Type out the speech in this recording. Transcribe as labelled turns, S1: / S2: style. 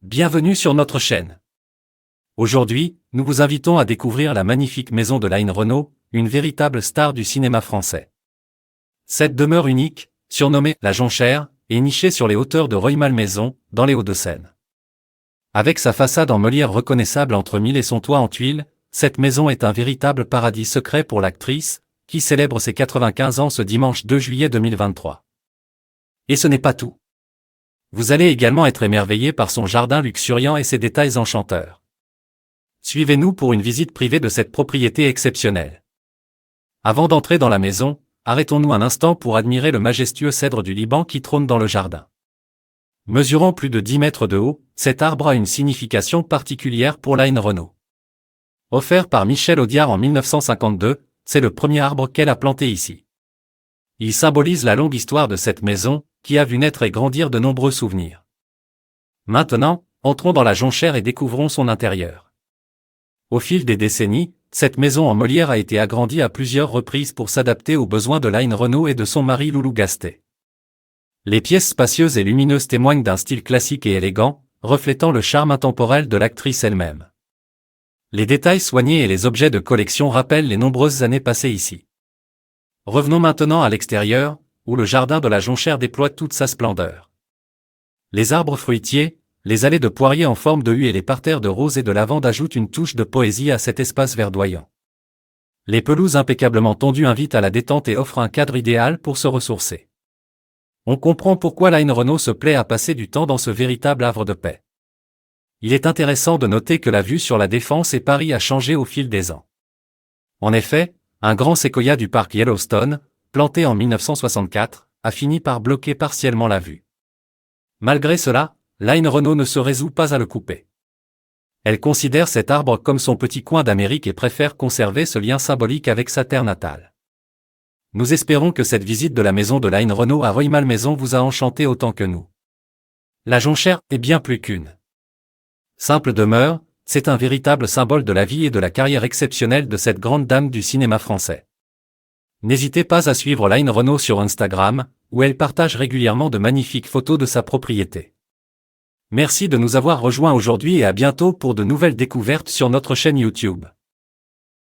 S1: Bienvenue sur notre chaîne. Aujourd'hui, nous vous invitons à découvrir la magnifique maison de Line Renault, une véritable star du cinéma français. Cette demeure unique, surnommée La Jonchère, est nichée sur les hauteurs de Rueil-Malmaison, dans les Hauts-de-Seine. Avec sa façade en meulière reconnaissable entre mille et son toit en tuiles, cette maison est un véritable paradis secret pour l'actrice, qui célèbre ses 95 ans ce dimanche 2 juillet 2023. Et ce n'est pas tout. Vous allez également être émerveillé par son jardin luxuriant et ses détails enchanteurs. Suivez-nous pour une visite privée de cette propriété exceptionnelle. Avant d'entrer dans la maison, arrêtons-nous un instant pour admirer le majestueux cèdre du Liban qui trône dans le jardin. Mesurant plus de 10 mètres de haut, cet arbre a une signification particulière pour Line Renault. Offert par Michel Audiard en 1952, c'est le premier arbre qu'elle a planté ici. Il symbolise la longue histoire de cette maison, qui a vu naître et grandir de nombreux souvenirs. Maintenant, entrons dans la jonchère et découvrons son intérieur. Au fil des décennies, cette maison en meulière a été agrandie à plusieurs reprises pour s'adapter aux besoins de Line Renault et de son mari Loulou Gastet. Les pièces spacieuses et lumineuses témoignent d'un style classique et élégant, reflétant le charme intemporel de l'actrice elle-même. Les détails soignés et les objets de collection rappellent les nombreuses années passées ici. Revenons maintenant à l'extérieur, où le jardin de la jonchère déploie toute sa splendeur. Les arbres fruitiers, les allées de poiriers en forme de U et les parterres de roses et de lavande ajoutent une touche de poésie à cet espace verdoyant. Les pelouses impeccablement tondues invitent à la détente et offrent un cadre idéal pour se ressourcer. On comprend pourquoi Line Renault se plaît à passer du temps dans ce véritable havre de paix. Il est intéressant de noter que la vue sur la Défense et Paris a changé au fil des ans. En effet, un grand séquoia du parc Yellowstone, planté en 1964, a fini par bloquer partiellement la vue. Malgré cela, Line Renault ne se résout pas à le couper. Elle considère cet arbre comme son petit coin d'Amérique et préfère conserver ce lien symbolique avec sa terre natale. Nous espérons que cette visite de la maison de Line Renault à Rueil-Malmaison vous a enchanté autant que nous. La jonchère est bien plus qu'une simple demeure, c'est un véritable symbole de la vie et de la carrière exceptionnelle de cette grande dame du cinéma français. N'hésitez pas à suivre Line Renault sur Instagram, où elle partage régulièrement de magnifiques photos de sa propriété. Merci de nous avoir rejoints aujourd'hui et à bientôt pour de nouvelles découvertes sur notre chaîne YouTube.